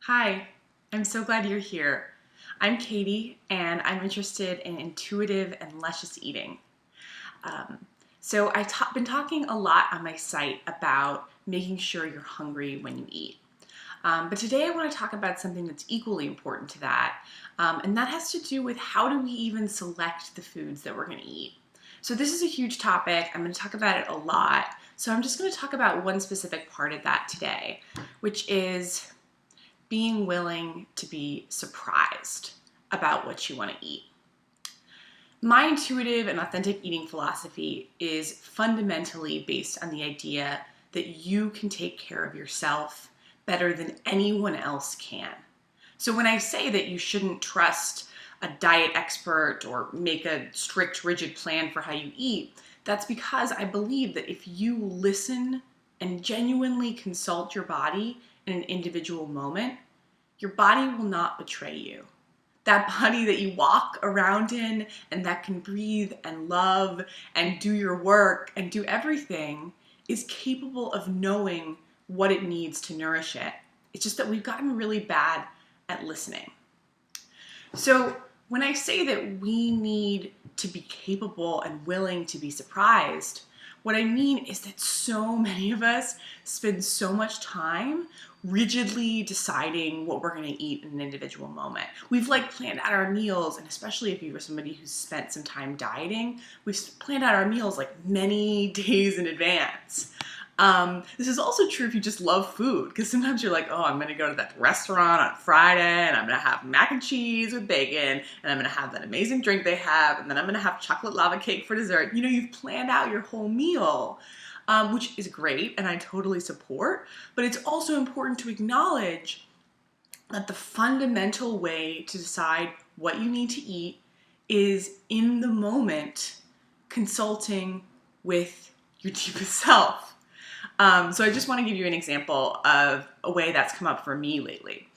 Hi, I'm so glad you're here. I'm Katie, and I'm interested in intuitive and luscious eating. Um, so I've been talking a lot on my site about making sure you're hungry when you eat. But today I want to talk about something that's equally important to that, and that has to do with how do we even select the foods that we're going to eat. So this is a huge topic. I'm going to talk about it a lot. So I'm just going to talk about one specific part of that today, which is being willing to be surprised about what you want to eat. My intuitive and authentic eating philosophy is fundamentally based on the idea that you can take care of yourself better than anyone else can. So when I say that you shouldn't trust a diet expert or make a strict, rigid plan for how you eat, that's because I believe that if you listen and genuinely consult your body in an individual moment, your body will not betray you. That body that you walk around in and that can breathe and love and do your work and do everything is capable of knowing what it needs to nourish it. It's just that we've gotten really bad at listening. So when I say that we need to be capable and willing to be surprised, what I mean is that so many of us spend so much time rigidly deciding what we're going to eat in an individual moment. We've planned out our meals, and especially if you were somebody who's spent some time dieting, we've planned out our meals many days in advance. This is also true if you just love food, because sometimes you're like, oh, I'm going to go to that restaurant on Friday and I'm going to have mac and cheese with bacon and I'm going to have that amazing drink they have and then I'm going to have chocolate lava cake for dessert. You know, you've planned out your whole meal, which is great and I totally support, but it's also important to acknowledge that the fundamental way to decide what you need to eat is in the moment consulting with your deepest self. So I just want to give you an example of a way that's come up for me lately.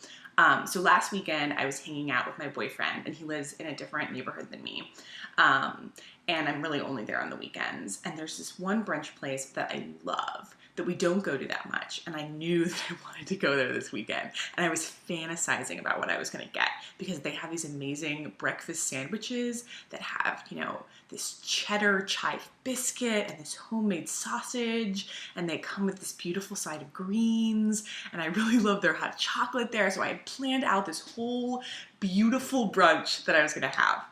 So last weekend I was hanging out with my boyfriend and he lives in a different neighborhood than me. And I'm really only there on the weekends. And there's this one brunch place that I love that we don't go to that much. And I knew that I wanted to go there this weekend. And I was fantasizing about what I was going to get because they have these amazing breakfast sandwiches that have, this cheddar chive biscuit and this homemade sausage. And they come with this beautiful side of greens. And I really love their hot chocolate there. So I had planned out this whole beautiful brunch that I was going to have.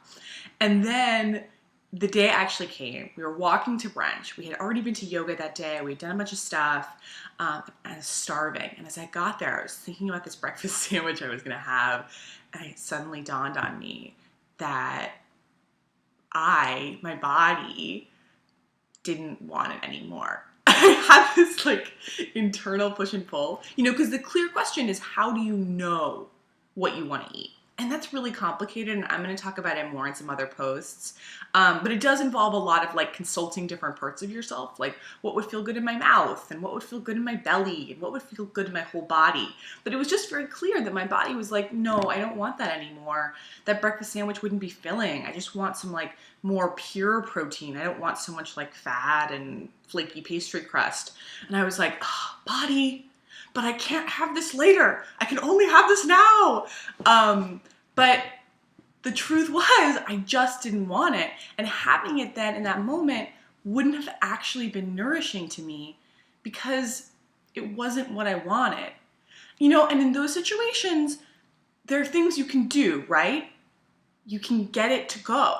And then the day actually came. We were walking to brunch. We had already been to yoga that day. We had done a bunch of stuff. And I was starving. And as I got there, I was thinking about this breakfast sandwich I was going to have. And it suddenly dawned on me that my body, didn't want it anymore. I had this internal push and pull, because the clear question is, how do you know what you want to eat? And that's really complicated, and I'm going to talk about it more in some other posts. But it does involve a lot of consulting different parts of yourself, like what would feel good in my mouth, and what would feel good in my belly, and what would feel good in my whole body. But it was just very clear that my body was like, no, I don't want that anymore. That breakfast sandwich wouldn't be filling. I just want some more pure protein. I don't want so much fat and flaky pastry crust. And I was like, oh, body, but I can't have this later. I can only have this now. But the truth was, I just didn't want it. And having it then in that moment wouldn't have actually been nourishing to me because it wasn't what I wanted. And in those situations, there are things you can do, right? You can get it to go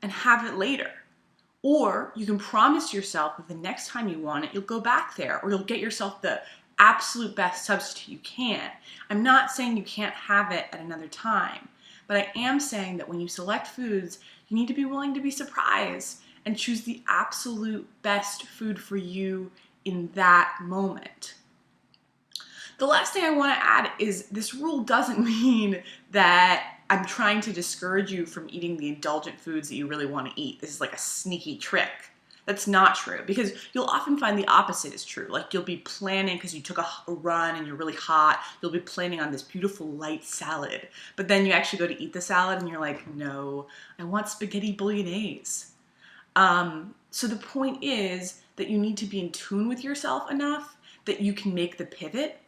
and have it later. Or you can promise yourself that the next time you want it, you'll go back there, or you'll get yourself the absolute best substitute you can. I'm not saying you can't have it at another time, but I am saying that when you select foods, you need to be willing to be surprised and choose the absolute best food for you in that moment. The last thing I want to add is this rule doesn't mean that I'm trying to discourage you from eating the indulgent foods that you really want to eat. This is like a sneaky trick. That's not true, because you'll often find the opposite is true. You'll be planning, because you took a run and you're really hot, you'll be planning on this beautiful light salad. But then you actually go to eat the salad and you're like, no, I want spaghetti bolognese. So the point is that you need to be in tune with yourself enough that you can make the pivot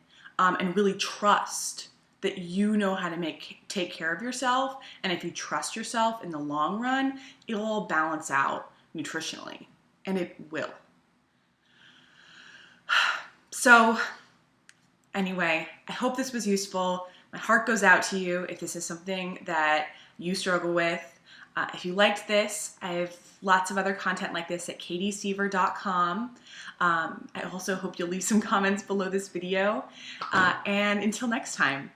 and really trust that you know how to take care of yourself, and if you trust yourself in the long run, it'll all balance out nutritionally, and it will. So anyway, I hope this was useful. My heart goes out to you if this is something that you struggle with. If you liked this, I have lots of other content like this at katieseaver.com. I also hope you'll leave some comments below this video. And until next time.